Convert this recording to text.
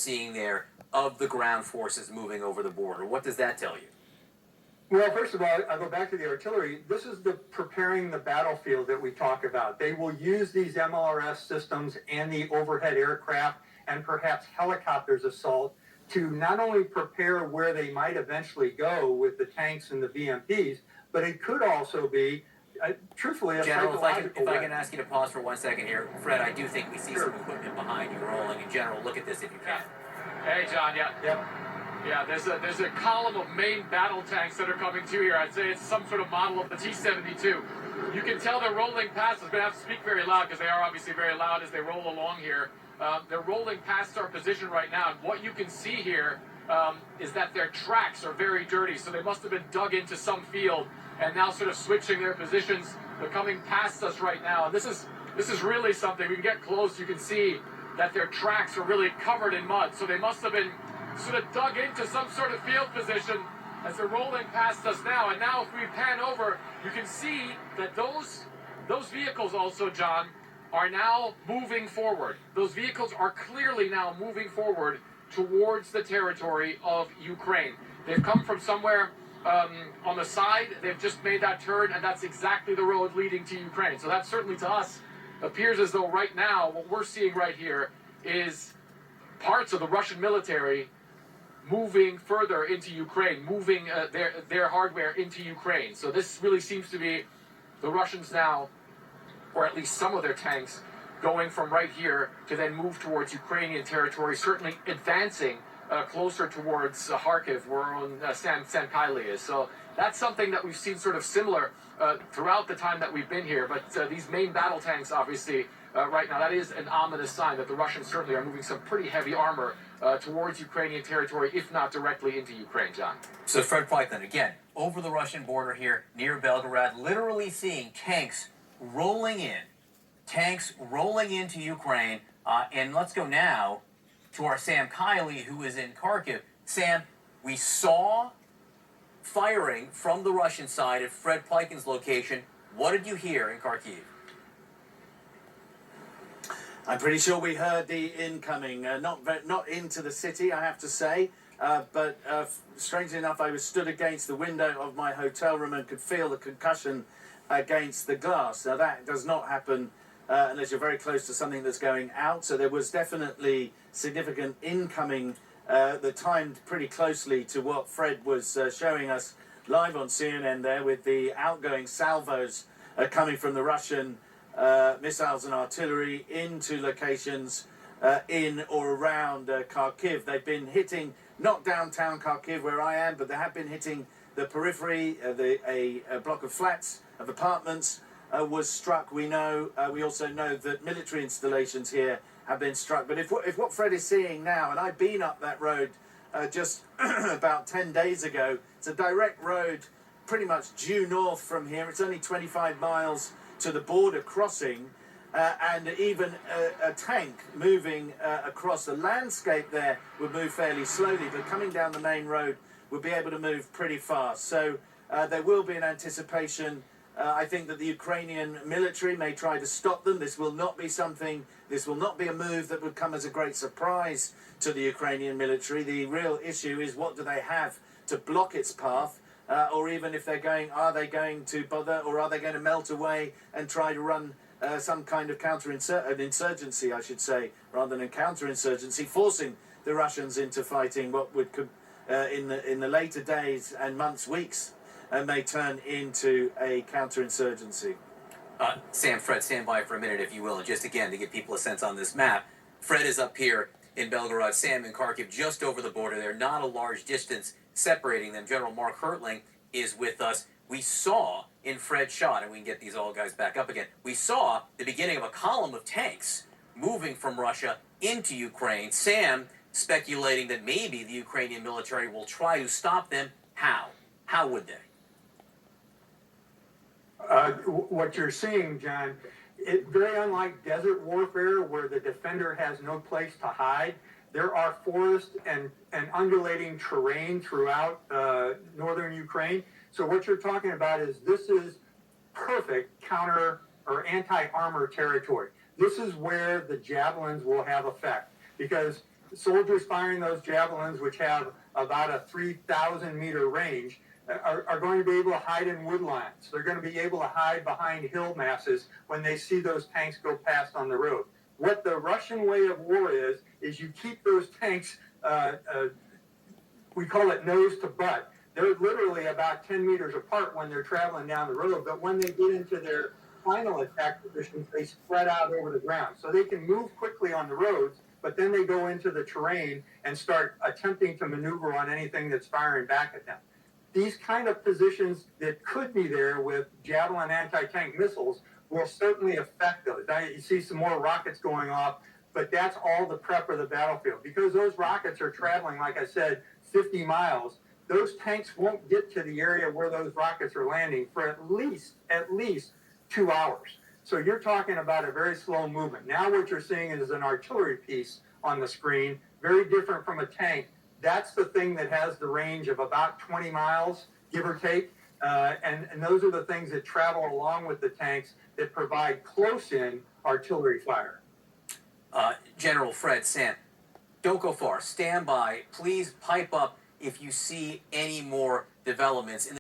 seeing there of the ground forces moving over the border? What does that tell you? Well, first of all, I'll go back to the artillery. This is the preparing the battlefield that we talk about. They will use these MLRS systems and the overhead aircraft and perhaps helicopters assault to not only prepare where they might eventually go with the tanks and the BMPs, but it could also be, truthfully, a General, if I psychological can ask you to pause for 1 second here. Fred, I do think we see some equipment behind you rolling. In general, look at this if you can. Hey, John, yeah. Yep. Yeah, there's a column of main battle tanks that are coming to here. I'd say it's some sort of model of the T-72. You can tell they're rolling past us. I'm going to have to speak very loud because they are obviously very loud as they roll along here. They're rolling past our position right now. And what you can see here is that their tracks are very dirty. So they must have been dug into some field and now sort of switching their positions. They're coming past us right now. And this is really something. We can get close. You can see that their tracks are really covered in mud. So they must have been sort of dug into some sort of field position as they're rolling past us now. And now if we pan over, you can see that those vehicles also, John, are now moving forward. Those vehicles are clearly now moving forward towards the territory of Ukraine. They've come from somewhere on the side. They've just made that turn, and that's exactly the road leading to Ukraine. So that certainly to us appears as though right now what we're seeing right here is parts of the Russian military moving further into Ukraine, moving their hardware into Ukraine. So this really seems to be the Russians now, or at least some of their tanks, going from right here to then move towards Ukrainian territory, certainly advancing closer towards Kharkiv, where on San Kylie is. So that's something that we've seen sort of similar throughout the time that we've been here. But these main battle tanks, obviously, right now, that is an ominous sign that the Russians certainly are moving some pretty heavy armor towards Ukrainian territory, if not directly into Ukraine, John. So Fred Pleitman, again, over the Russian border here near Belgorod, literally seeing tanks rolling into Ukraine. And let's go now to our Sam Kiley, who is in Kharkiv. Sam, we saw firing from the Russian side at Fred Pleitman's location. What did you hear in Kharkiv? I'm pretty sure we heard the incoming, not into the city, I have to say, but strangely enough, I was stood against the window of my hotel room and could feel the concussion against the glass. Now that does not happen unless you're very close to something that's going out, so there was definitely significant incoming that timed pretty closely to what Fred was showing us live on CNN there, with the outgoing salvos coming from the Russian missiles and artillery into locations in or around Kharkiv. They've been hitting, not downtown Kharkiv where I am, but they have been hitting the periphery. A block of flats, of apartments was struck. We know. We also know that military installations here have been struck. But if what Fred is seeing now, and I've been up that road just about 10 days ago, it's a direct road pretty much due north from here. It's only 25 miles to the border crossing, and even a tank moving across the landscape there would move fairly slowly, but coming down the main road would be able to move pretty fast. So there will be an anticipation. I think that the Ukrainian military may try to stop them. This will not be a move that would come as a great surprise to the Ukrainian military. The real issue is, what do they have to block its path? Or even if they're going, are they going to bother, or are they going to melt away and try to run some kind of insurgency, I should say, rather than a counterinsurgency, forcing the Russians into fighting what would, in the later days and months, weeks, may turn into a counterinsurgency. Sam, Fred, stand by for a minute, if you will, and just again to give people a sense on this map. Fred is up here in Belgorod, Sam in Kharkiv, just over the border. They're not a large distance separating them. General Mark Hertling is with us. We saw in Fred's shot, and we can get these all guys back up again, we saw the beginning of a column of tanks moving from Russia into Ukraine. Sam speculating that maybe the Ukrainian military will try to stop them. How? How would they? What you're seeing, John, very unlike desert warfare where the defender has no place to hide. There are forests and undulating terrain throughout northern Ukraine. So what you're talking about is, this is perfect counter or anti-armor territory. This is where the javelins will have effect, because soldiers firing those javelins, which have about a 3,000 meter range, are going to be able to hide in wood lines. They're going to be able to hide behind hill masses when they see those tanks go past on the road. What the Russian way of war is you keep those tanks, we call it nose to butt. They're literally about 10 meters apart when they're traveling down the road, but when they get into their final attack positions, they spread out over the ground. So they can move quickly on the roads, but then they go into the terrain and start attempting to maneuver on anything that's firing back at them. These kind of positions that could be there with Javelin anti-tank missiles will certainly affect those. Now you see some more rockets going off, but that's all the prep of the battlefield. Because those rockets are traveling, like I said, 50 miles, those tanks won't get to the area where those rockets are landing for at least 2 hours. So you're talking about a very slow movement. Now what you're seeing is an artillery piece on the screen, very different from a tank. That's the thing that has the range of about 20 miles, give or take. And those are the things that travel along with the tanks that provide close-in artillery fire. General Fred, Sam, don't go far. Stand by. Please pipe up if you see any more developments in the